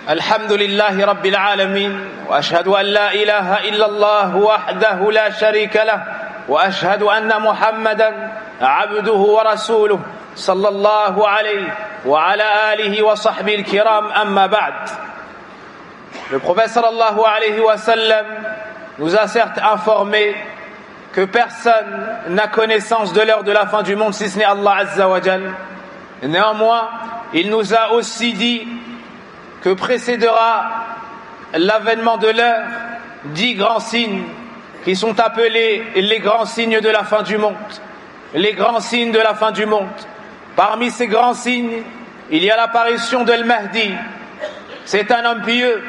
الحمد لله رب العالمين وأشهد أن لا إله إلا الله وحده لا شريك له وأشهد أن محمدا عبده ورسوله صلى الله عليه وعلى آله وصحبه الكرام أما بعد. Le prophète sallallahu alayhi wa sallam nous a certes informé que personne n'a connaissance de l'heure de la fin du monde si ce n'est Allah Azza wa Jal. Néanmoins, il nous a aussi dit que précédera l'avènement de l'heure 10 grands signes qui sont appelés les grands signes de la fin du monde. Les grands signes de la fin du monde. Parmi ces grands signes, il y a l'apparition de Al-Mahdi. C'est un homme pieux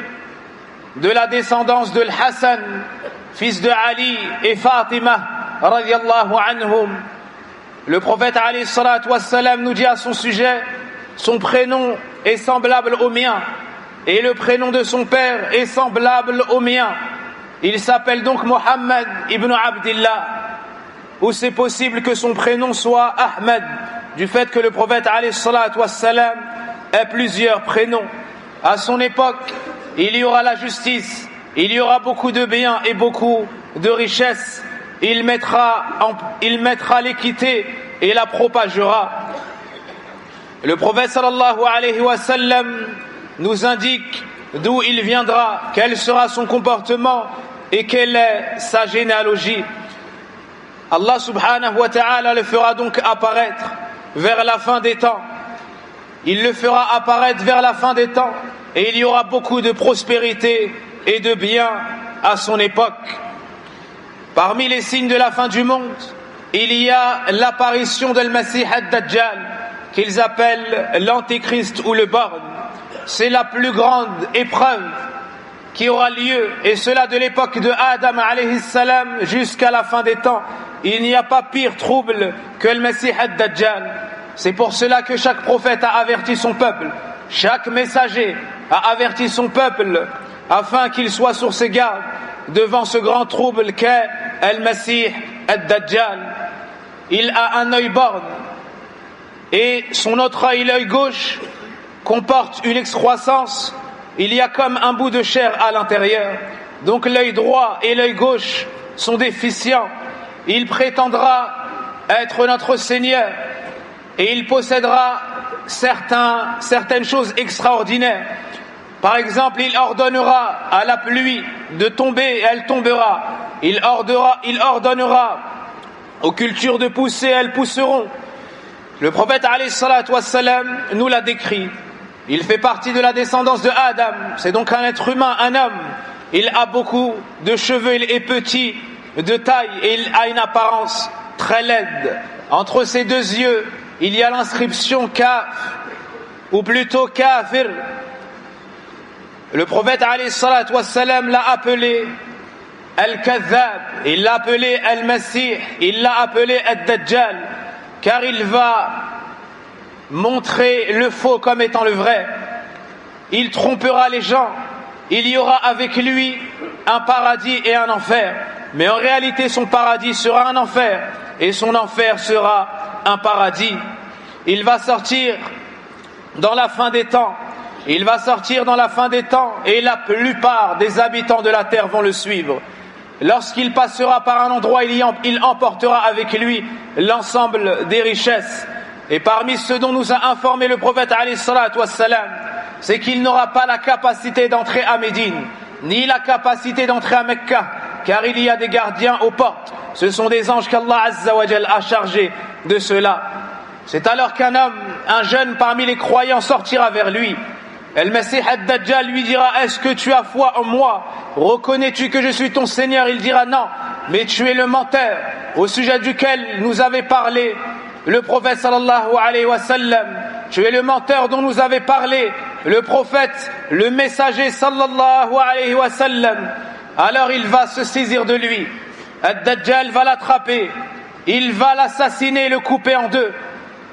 de la descendance de Al-Hassan, fils de Ali et Fatima radiyallahu anhum. Le prophète alayhi salatu wassalam nous dit à son sujet: son prénom est semblable au mien et le prénom de son père est semblable au mien. Il s'appelle donc Mohammed ibn Abdillah, ou c'est possible que son prénom soit Ahmed, du fait que le prophète alayhi salatu wassalam ait plusieurs prénoms. À son époque, il y aura la justice, il y aura beaucoup de biens et beaucoup de richesses. Il mettra l'équité et la propagera. Le prophète sallallahu alayhi wa sallam nous indique d'où il viendra, quel sera son comportement et quelle est sa généalogie. Allah subhanahu wa ta'ala le fera donc apparaître vers la fin des temps. Il le fera apparaître vers la fin des temps et il y aura beaucoup de prospérité et de bien à son époque. Parmi les signes de la fin du monde, il y a l'apparition d'Al-Masih ad-Dajjal, qu'ils appellent l'Antéchrist ou le borgne. C'est la plus grande épreuve qui aura lieu, et cela de l'époque de Adam alayhi salam jusqu'à la fin des temps. Il n'y a pas pire trouble que le Masih ad-Dajjal. C'est pour cela que chaque prophète a averti son peuple, chaque messager a averti son peuple, afin qu'il soit sur ses gardes devant ce grand trouble qu'est Al-Masih ad-Dajjal. Il a un œil borgne et son autre œil, l'œil gauche, comporte une excroissance. Il y a comme un bout de chair à l'intérieur. Donc l'œil droit et l'œil gauche sont déficients. Il prétendra être notre Seigneur et il possédera certaines choses extraordinaires. Par exemple, il ordonnera à la pluie de tomber et elle tombera. Il ordonnera aux cultures de pousser et elles pousseront. Le prophète alayhi salatu wassalam nous l'a décrit. Il fait partie de la descendance de Adam. C'est donc un être humain, un homme. Il a beaucoup de cheveux, il est petit de taille et il a une apparence très laide. Entre ses deux yeux, il y a l'inscription Kaf, ou plutôt Kafir. Le prophète alayhi salatu wassalam l'a appelé Al-Kadhab, il l'a appelé Al-Masih, il l'a appelé Ad-Dajjal, car il va montrer le faux comme étant le vrai. Il trompera les gens. Il y aura avec lui un paradis et un enfer. Mais en réalité, son paradis sera un enfer et son enfer sera un paradis. Il va sortir dans la fin des temps. Il va sortir dans la fin des temps et la plupart des habitants de la terre vont le suivre. Lorsqu'il passera par un endroit, il emportera avec lui l'ensemble des richesses. Et parmi ce dont nous a informé le prophète alayhi salatu wassalam, c'est qu'il n'aura pas la capacité d'entrer à Médine, ni la capacité d'entrer à Mecca, car il y a des gardiens aux portes. Ce sont des anges qu'Allah Azza wa Jal a chargés de cela. C'est alors qu'un homme, un jeune parmi les croyants sortira vers lui. Al-Masih ad-Dajjal lui dira: est-ce que tu as foi en moi? Reconnais-tu que je suis ton Seigneur? Il dira: non, mais tu es le menteur au sujet duquel nous avait parlé le prophète sallallahu alayhi wa sallam. Tu es le menteur dont nous avait parlé le prophète, le messager sallallahu alayhi wa sallam. Alors il va se saisir de lui. Ad-Dajjal va l'attraper, il va l'assassiner et le couper en deux.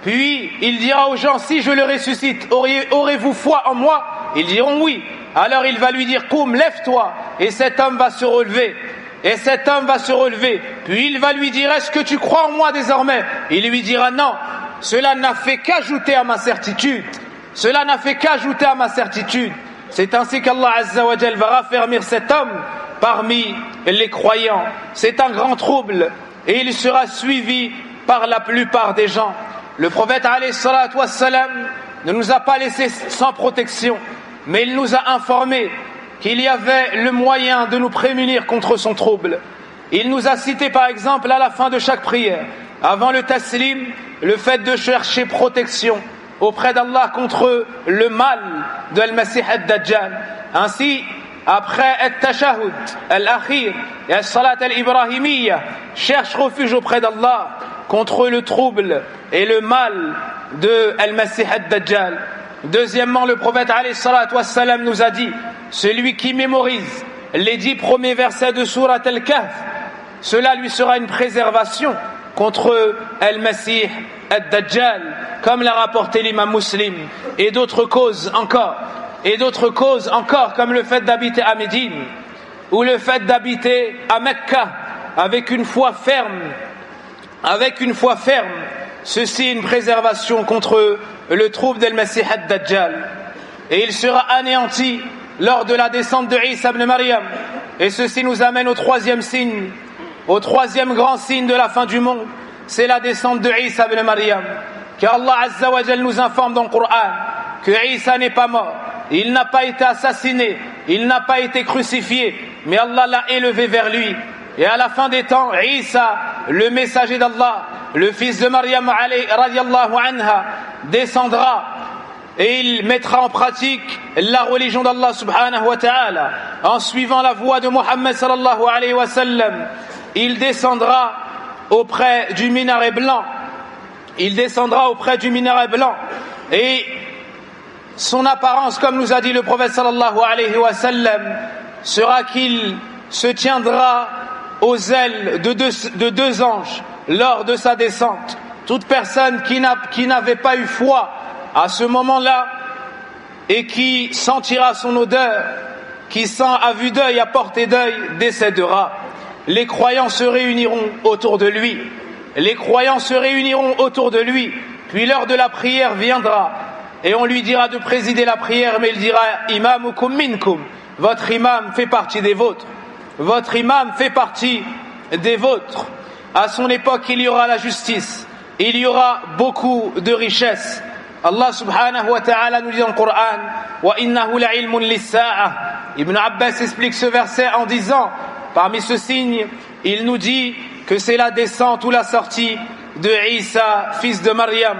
Puis il dira aux gens: si je le ressuscite, aurez-vous foi en moi? Ils diront oui. Alors il va lui dire: Koum, lève-toi. Et cet homme va se relever. Puis il va lui dire: est-ce que tu crois en moi désormais? Il lui dira: non. Cela n'a fait qu'ajouter à ma certitude. C'est ainsi qu'Allah Azza wa Jal va raffermir cet homme parmi les croyants. C'est un grand trouble et il sera suivi par la plupart des gens. Le prophète alayhi salatu wassalam ne nous a pas laissé sans protection, mais il nous a informé qu'il y avait le moyen de nous prémunir contre son trouble. Il nous a cité par exemple à la fin de chaque prière, avant le taslim, le fait de chercher protection auprès d'Allah contre le mal de Al-Masih Ad-Dajjal. Ainsi, après Al-Tashahud, Al-Akhir et Al-Salat Al-Ibrahimiyya, cherche refuge auprès d'Allah contre le trouble et le mal de Al-Masih Ad-Dajjal. Deuxièmement, le prophète alayhi salatu wassalam nous a dit, celui qui mémorise les 10 premiers versets de Surat Al-Kahf, cela lui sera une préservation contre Al-Masih Ad-Dajjal, comme l'a rapporté l'imam Muslim, et d'autres causes encore, comme le fait d'habiter à Médine, ou le fait d'habiter à Mecca, avec une foi ferme, ceci est une préservation contre le trouble d'Al-Masih Ad-Dajjal. Et il sera anéanti lors de la descente de Isa ibn Maryam. Et ceci nous amène au troisième signe, au troisième grand signe de la fin du monde, c'est la descente de Isa ibn Maryam. Car Allah Azza wa Jal nous informe dans le Coran que Isa n'est pas mort, il n'a pas été assassiné, il n'a pas été crucifié, mais Allah l'a élevé vers lui. Et à la fin des temps, Isa, le messager d'Allah, le fils de Maryam radiallahu anha, descendra et il mettra en pratique la religion d'Allah subhanahu wa ta'ala en suivant la voie de Muhammad sallallahu alayhi wa sallam. Il descendra auprès du minaret blanc. Et son apparence, comme nous a dit le prophète sallallahu alayhi wa sallam, sera qu'il se tiendra aux ailes de deux anges lors de sa descente. Toute personne qui n'avait pas eu foi à ce moment-là et qui sentira son odeur, qui sent à vue d'œil, à portée d'œil, décédera. Les croyants se réuniront autour de lui. Puis l'heure de la prière viendra et on lui dira de présider la prière, mais il dira imamukum minkum, votre imam fait partie des vôtres. À son époque, il y aura la justice, il y aura beaucoup de richesses. Allah subhanahu wa ta'ala nous dit dans le Coran wa innahu la'ilmun lis-sa'ah. Ibn Abbas explique ce verset en disant, parmi ce signe, il nous dit que c'est la descente ou la sortie de Isa, fils de Maryam.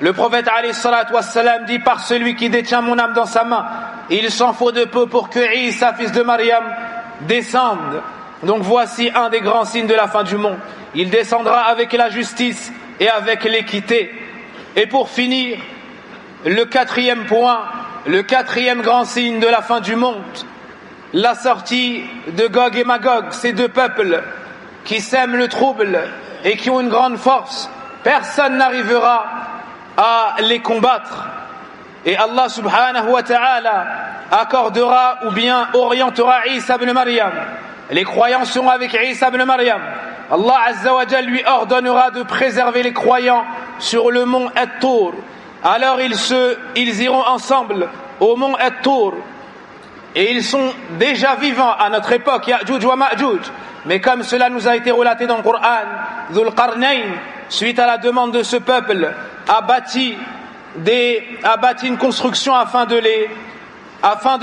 Le prophète alayhi salatu wassalam dit, par celui qui détient mon âme dans sa main, il s'en faut de peu pour que Isa, fils de Maryam, descende. Donc voici un des grands signes de la fin du monde. Il descendra avec la justice et avec l'équité. Et pour finir, le quatrième point, le quatrième grand signe de la fin du monde, la sortie de Gog et Magog, ces deux peuples qui sèment le trouble et qui ont une grande force. Personne n'arrivera à les combattre. Et Allah subhanahu wa ta'ala accordera ou bien orientera Isa ibn Maryam. Les croyants seront avec Isa ibn Maryam. Allah Azza wa Jal lui ordonnera de préserver les croyants sur le mont At-Tur. Alors ils iront ensemble au mont At-Tur. Et ils sont déjà vivants à notre époque, Ya'juj wa Ma'juj. Mais comme cela nous a été relaté dans le Coran, Dhul Qarnayn, suite à la demande de ce peuple, a bâti une construction afin de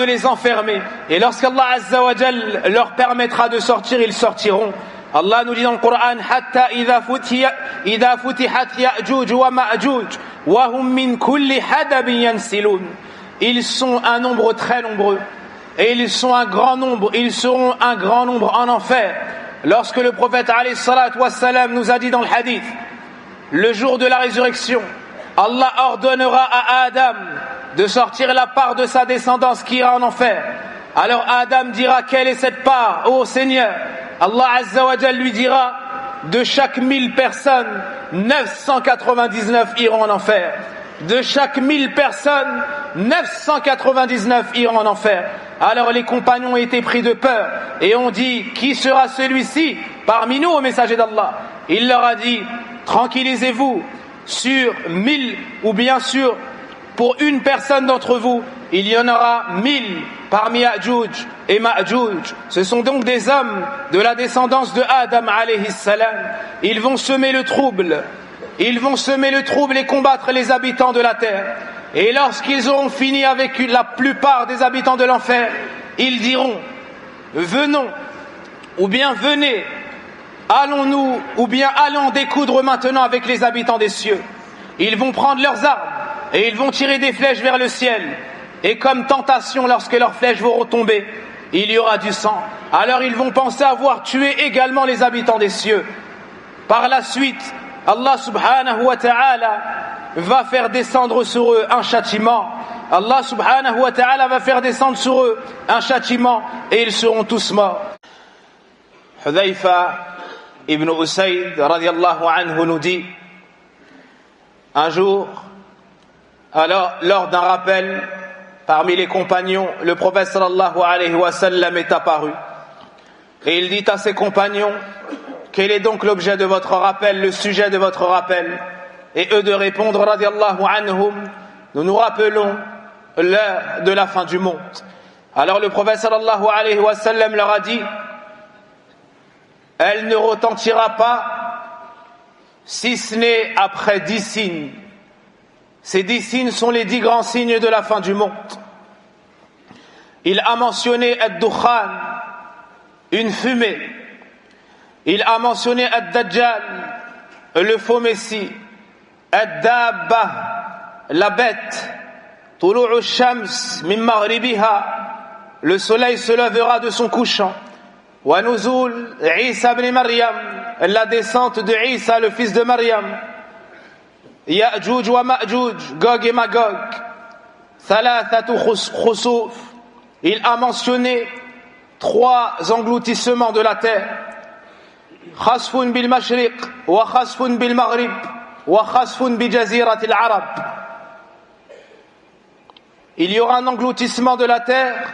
les enfermer. Et lorsqu'Allah Azza wa Jal leur permettra de sortir, ils sortiront. Allah nous dit dans le Coran, hatta idha futihat Ya'juj wa Ma'juj wa hum min kulli hadabin yansilun. Ils sont un nombre très nombreux et ils seront un grand nombre en enfer. Lorsque le prophète alayhi salatu wassalam nous a dit dans le hadith, le jour de la résurrection, Allah ordonnera à Adam de sortir la part de sa descendance qui ira en enfer. Alors Adam dira, quelle est cette part, ô Seigneur? Allah Azza wa Jal lui dira, de chaque 1000 personnes, 999 iront en enfer. De chaque 1000 personnes, 999 iront en enfer. Alors les compagnons ont été pris de peur et ont dit, qui sera celui-ci parmi nous, au messager d'Allah? Il leur a dit, tranquillisez-vous, sur 1000 ou bien sûr pour une personne d'entre vous, il y en aura 1000 parmi Ya'juj et Ma'juj. Ce sont donc des hommes de la descendance de Adam alayhi salam. Ils vont semer le trouble. Ils vont semer le trouble et combattre les habitants de la terre. Et lorsqu'ils auront fini avec la plupart des habitants de l'enfer, ils diront: venons, ou bien venez, allons-nous, ou bien allons découdre maintenant avec les habitants des cieux. Ils vont prendre leurs armes et ils vont tirer des flèches vers le ciel. Et comme tentation, lorsque leurs flèches vont retomber, il y aura du sang. Alors ils vont penser avoir tué également les habitants des cieux. Par la suite, Allah subhanahu wa ta'ala va faire descendre sur eux un châtiment. Allah subhanahu wa ta'ala va faire descendre sur eux un châtiment et ils seront tous morts. Hudhayfa ibn Usayd radiyallahu anhu nous dit: un jour, alors lors d'un rappel parmi les compagnons, le prophète sallallahu alayhi wa sallam est apparu et il dit à ses compagnons: quel est donc l'objet de votre rappel, le sujet de votre rappel? Et eux de répondre radiyallahu anhum: nous nous rappelons l'heure de la fin du monde. Alors le prophète sallallahu alayhi wa sallam leur a dit: elle ne retentira pas si ce n'est après 10 signes. Ces 10 signes sont les 10 grands signes de la fin du monde. Il a mentionné ad-dukhan, une fumée. Il a mentionné ad-dajjal, le faux messie. ad-dabba, la bête. Tulu'u ash-shams min maghribiha, le soleil se lèvera de son couchant. Wa nuzul Isa ibn Maryam, la descente de Isa, le fils de Maryam. Ya'juj wa Ma'juj, Gog et Magog. Thalathatu khusuf, il a mentionné 3 engloutissements de la terre. Khasfun bil mashriq, wa khasfun bil maghrib, wa khasfun bi jazirati al-arab. Il y aura un engloutissement de la terre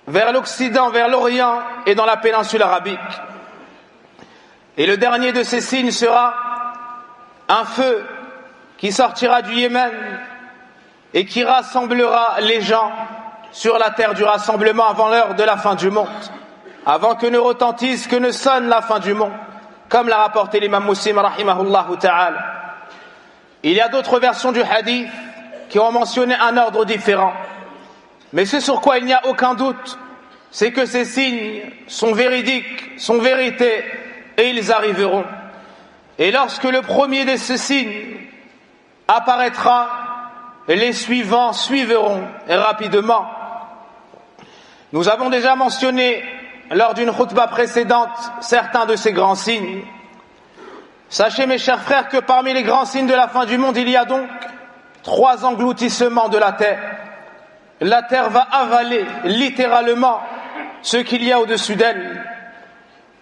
vers l'Occident, vers l'Orient et dans la péninsule arabique. Et le dernier de ces signes sera un feu qui sortira du Yémen et qui rassemblera les gens sur la terre du rassemblement avant l'heure de la fin du monde, avant que ne retentisse, que ne sonne la fin du monde, comme l'a rapporté l'imam Muslim rahimahullahu ta'ala. Il y a d'autres versions du hadith qui ont mentionné un ordre différent. Mais ce sur quoi il n'y a aucun doute, c'est que ces signes sont véridiques, sont vérités, et ils arriveront. Et lorsque le premier de ces signes apparaîtra, les suivants suivront rapidement. Nous avons déjà mentionné lors d'une khutba précédente certains de ces grands signes. Sachez, mes chers frères, que parmi les grands signes de la fin du monde, il y a donc 3 engloutissements de la terre. La terre va avaler littéralement ce qu'il y a au-dessus d'elle.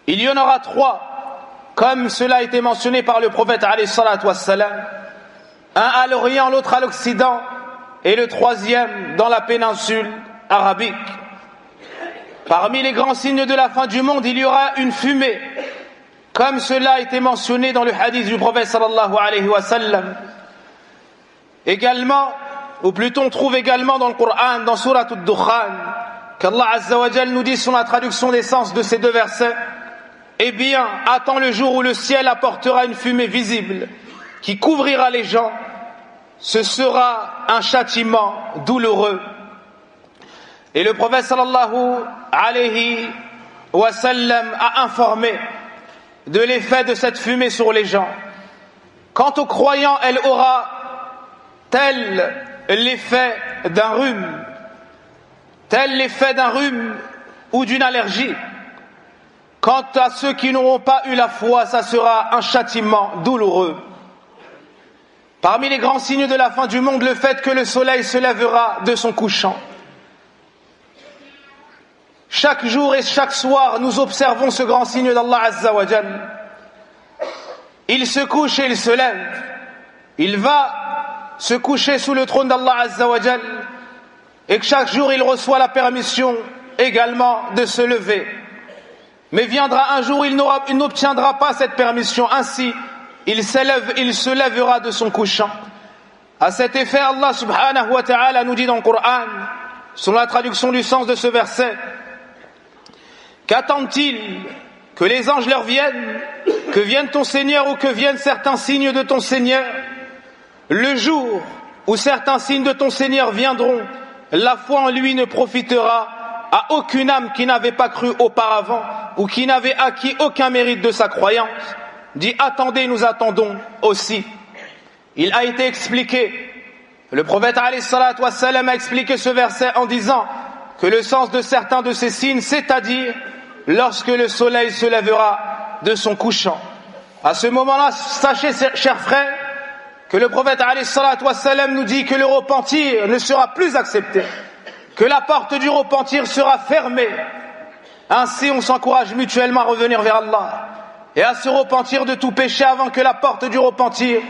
Il y en aura 3, comme cela a été mentionné par le prophète alayhi salatu wassalam. Un à l'Orient, l'autre à l'Occident, et le 3e dans la péninsule arabique. Parmi les grands signes de la fin du monde, il y aura une fumée, comme cela a été mentionné dans le hadith du prophète sallallahu alayhi wa sallam. Également, ou plutôt on trouve également dans le Coran, dans Surat ad-Dukhan, qu'Allah Azza wa Jal nous dit sur la traduction des sens de ces 2 versets: eh bien, attend le jour où le ciel apportera une fumée visible qui couvrira les gens, ce sera un châtiment douloureux. Et le prophète sallallahu alayhi wa sallam a informé de l'effet de cette fumée sur les gens. Quant aux croyants, elle aura tel l'effet d'un rhume, tel l'effet d'un rhume ou d'une allergie. Quant à ceux qui n'auront pas eu la foi, ça sera un châtiment douloureux. Parmi les grands signes de la fin du monde, le fait que le soleil se lèvera de son couchant. Chaque jour et chaque soir, nous observons ce grand signe d'Allah Azza wa Jal. Il se couche et il se lève. Il va se coucher sous le trône d'Allah Azza wa Jal, et que chaque jour il reçoit la permission également de se lever. Mais viendra un jour où il n'obtiendra pas cette permission. Ainsi, il se lèvera de son couchant. À cet effet, Allah subhanahu wa ta'ala nous dit dans le Coran, selon la traduction du sens de ce verset, qu'attendent-ils que les anges leur viennent, que vienne ton Seigneur ou que viennent certains signes de ton Seigneur? Le jour où certains signes de ton Seigneur viendront, la foi en lui ne profitera à aucune âme qui n'avait pas cru auparavant ou qui n'avait acquis aucun mérite de sa croyance. Dit, attendez, nous attendons aussi. Il a été expliqué, le prophète alayhi salatu wassalam a expliqué ce verset en disant que le sens de certains de ces signes, c'est-à-dire lorsque le soleil se lèvera de son couchant. À ce moment-là, sachez, chers frères, que le prophète alayhi salatu wassalam nous dit que le repentir ne sera plus accepté, que la porte du repentir sera fermée. Ainsi, on s'encourage mutuellement à revenir vers Allah et à se repentir de tout péché avant que la porte du repentir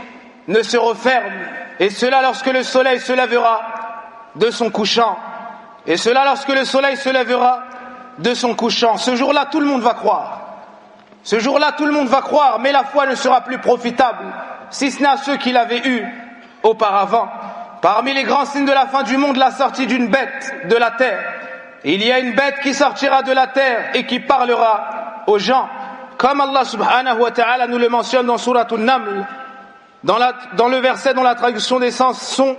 ne se referme. Et cela lorsque le soleil se lèvera de son couchant. Et cela lorsque le soleil se lèvera de son couchant. Ce jour-là, tout le monde va croire. Ce jour-là, tout le monde va croire, mais la foi ne sera plus profitable, si ce n'est à ceux qui l'avaient eue auparavant. Parmi les grands signes de la fin du monde, la sortie d'une bête de la terre. Il y a une bête qui sortira de la terre et qui parlera aux gens. Comme Allah subhanahu wa ta'ala nous le mentionne dans Surat An-Naml, dans le verset dont la traduction des sens sont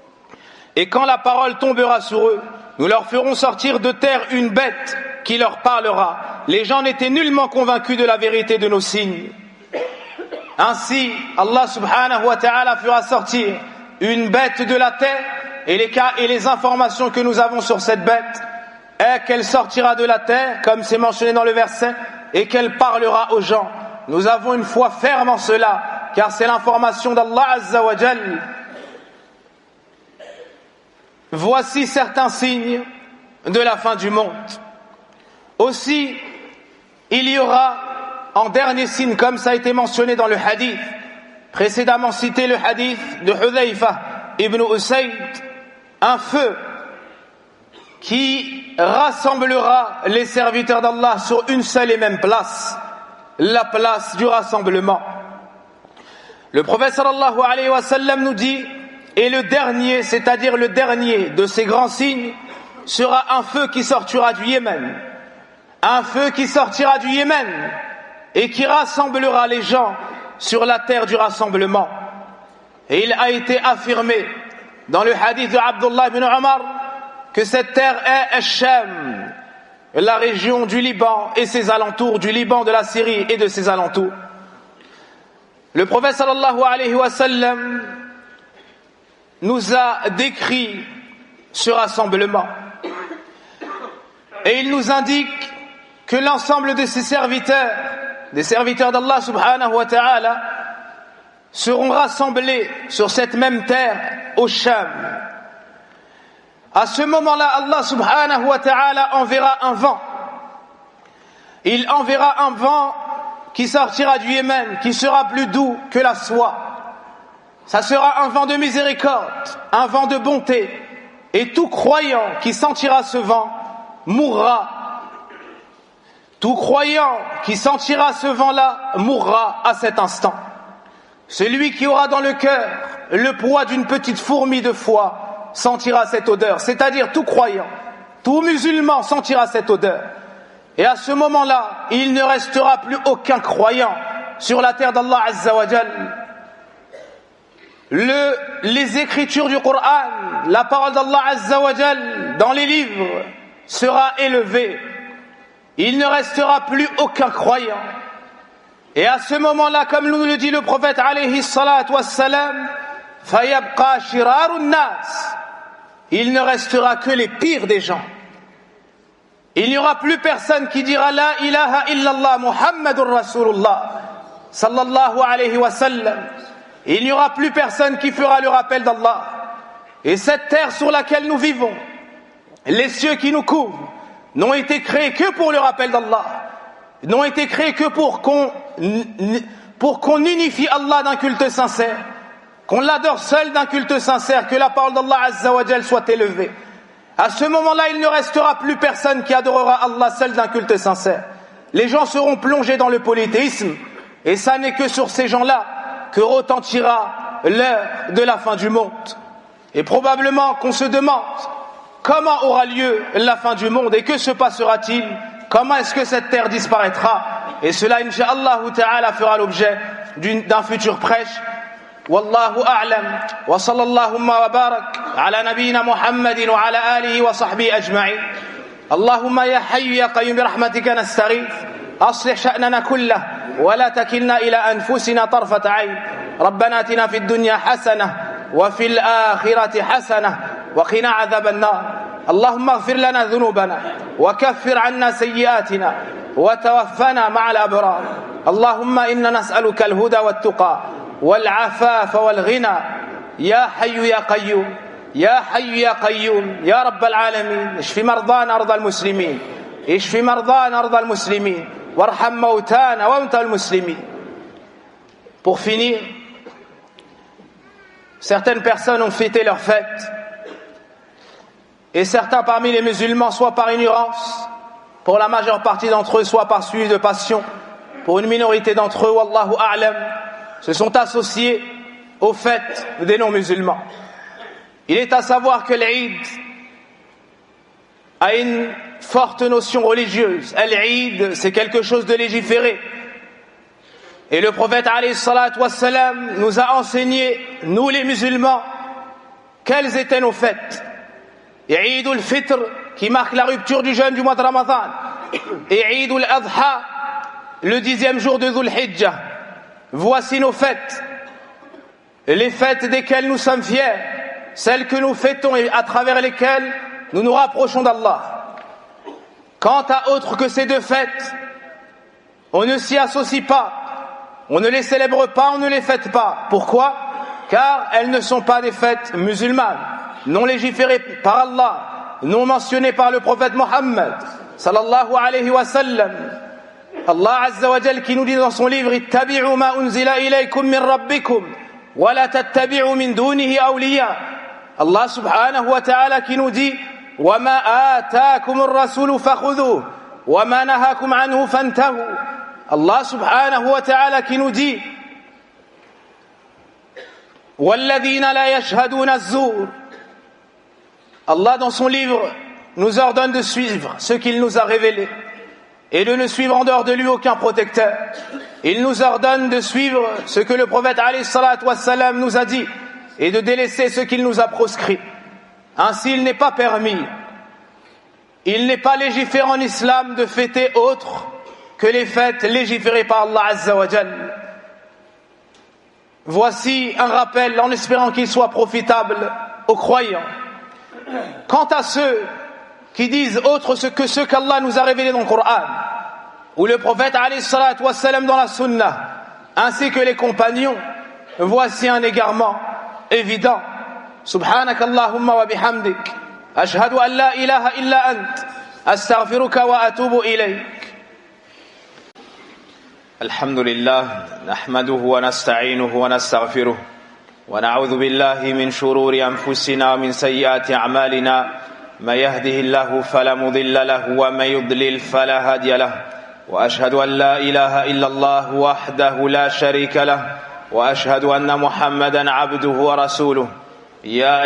« Et quand la parole tombera sur eux, nous leur ferons sortir de terre une bête qui leur parlera. Les gens n'étaient nullement convaincus de la vérité de nos signes. » Ainsi, Allah subhanahu wa ta'ala fera sortir une bête de la terre et les informations que nous avons sur cette bête est qu'elle sortira de la terre, comme c'est mentionné dans le verset, et qu'elle parlera aux gens. Nous avons une foi ferme en cela, car c'est l'information d'Allah Azza wa Jal. Voici certains signes de la fin du monde. Aussi, il y aura en dernier signe, comme ça a été mentionné dans le hadith, précédemment cité le hadith de Hudhayfa ibn Usayd, un feu qui rassemblera les serviteurs d'Allah sur une seule et même place, la place du rassemblement. Le prophète sallallahu alayhi wa sallam nous dit, et le dernier, c'est-à-dire le dernier de ces grands signes, sera un feu qui sortira du Yémen. Un feu qui sortira du Yémen et qui rassemblera les gens sur la terre du rassemblement. Et il a été affirmé dans le hadith de Abdullah ibn Umar que cette terre est Al-Sham, la région du Liban et ses alentours, du Liban, de la Syrie et de ses alentours. Le prophète sallallahu alayhi wa sallam nous a décrit ce rassemblement et il nous indique que l'ensemble de ses serviteurs, des serviteurs d'Allah subhanahu wa ta'ala, seront rassemblés sur cette même terre au Sham. À ce moment-là, Allah subhanahu wa ta'ala enverra un vent. Il enverra un vent qui sortira du Yémen, qui sera plus doux que la soie. Ça sera un vent de miséricorde, un vent de bonté. Et tout croyant qui sentira ce vent mourra. Tout croyant qui sentira ce vent-là mourra à cet instant. Celui qui aura dans le cœur le poids d'une petite fourmi de foi sentira cette odeur, c'est-à-dire tout croyant, tout musulman sentira cette odeur. Et à ce moment-là, il ne restera plus aucun croyant sur la terre d'Allah Azza wa Jal. Les écritures du Coran, la parole d'Allah Azza wa Jal dans les livres sera élevée. Il ne restera plus aucun croyant. Et à ce moment-là, comme nous le dit le prophète alayhi salatu wassalam, fayabqa shirarun nas, il ne restera que les pires des gens. Il n'y aura plus personne qui dira la ilaha illallah Muhammadur Rasulullah sallallahu alayhi wa sallam. Il n'y aura plus personne qui fera le rappel d'Allah. Et cette terre sur laquelle nous vivons, les cieux qui nous couvrent, n'ont été créés que pour le rappel d'Allah, n'ont été créés que pour qu'on unifie Allah d'un culte sincère, qu'on l'adore seul d'un culte sincère, que la parole d'Allah Azza wa Jal soit élevée. À ce moment-là, il ne restera plus personne qui adorera Allah seul d'un culte sincère. Les gens seront plongés dans le polythéisme, et ça n'est que sur ces gens-là que retentira l'heure de la fin du monde. Et probablement qu'on se demande comment aura lieu la fin du monde et que se passera-t-il? Comment est-ce que cette terre disparaîtra? Et cela, Inch'Allah ta'ala, fera l'objet d'un futur prêche. Wallahu a'lam. Wa sallallahu wa barak ala nabiyyina Muhammadin wa ala alihi wa sahbihi ajma'in. Allahumma ya hayyu ya qayyum bi rahmatika nastaghith. أصلح شأننا كله ولا تكلنا إلى أنفسنا طرفة عين ربنا آتنا في الدنيا حسنة وفي الآخرة حسنة وقنا عذاب النار اللهم اغفر لنا ذنوبنا وكفر عنا سيئاتنا وتوفنا مع الأبرار اللهم إنا نسألك الهدى والتقى والعفاف والغنى يا حي يا قيوم يا حي يا قيوم يا رب العالمين اشف مرضانا أرض المسلمين اشف مرضانا أرض المسلمين وارحم موتانا وموتى المسلمين. Pour finir, certaines personnes ont fêté leur fête et certains parmi les musulmans, soit par ignorance, pour la majeure partie d'entre eux, soit par suivi de passion, pour une minorité d'entre eux, wallahu a'lam, se sont associés aux fêtes des non-musulmans. Il est à savoir que l'Eid a une forte notion religieuse. Al-Eid, c'est quelque chose de légiféré. Et le prophète alayhi salatu wassalam nous a enseigné, nous les musulmans, quelles étaient nos fêtes. Eid al-Fitr, qui marque la rupture du jeûne du mois de Ramadan. Et Eid al-Adha, le 10e jour de Dhul Hijjah. Voici nos fêtes. Les fêtes desquelles nous sommes fiers. Celles que nous fêtons et à travers lesquelles nous nous rapprochons d'Allah. Quant à autre que ces deux fêtes, on ne s'y associe pas, on ne les célèbre pas, on ne les fête pas. Pourquoi? Car elles ne sont pas des fêtes musulmanes, non légiférées par Allah, non mentionnées par le prophète Mohammed, sallallahu alayhi wa sallam. Allah Azza wa Jal qui nous dit dans son livre, ittabi'u ma unzila ilaykum min rabbikum, wa la tattabi'u min dunihi awliya. Allah subhanahu wa ta'ala qui nous dit, وما آتاكم الرسول فخذوه وما نهاكم عنه فانتهوا. Allah subhanahu wa ta'ala qui nous dit والذين لا يشهدون الزور. Allah dans son livre nous ordonne de suivre ce qu'il nous a révélé et de ne suivre en dehors de lui aucun protecteur. Il nous ordonne de suivre ce que le prophète alayhi salatu wassalam nous a dit et de délaisser ce qu'il nous a proscrit. Ainsi, il n'est pas permis, il n'est pas légiféré en islam de fêter autre que les fêtes légiférées par Allah Azza wa Jal. Voici un rappel en espérant qu'il soit profitable aux croyants. Quant à ceux qui disent autre que ce qu'Allah nous a révélé dans le Coran, ou le prophète alayhi salatu wassalam dans la Sunna, ainsi que les compagnons, voici un égarement évident. سبحانك اللهم وبحمدك أشهد أن لا إله إلا أنت أستغفرك وأتوب إليك. الحمد لله نحمده ونستعينه ونستغفره ونعوذ بالله من شرور أنفسنا ومن سيئات أعمالنا من يهده الله فلا مضل له ومن يضلل فلا هادي له وأشهد أن لا إله إلا الله وحده لا شريك له وأشهد أن محمدا عبده ورسوله. يا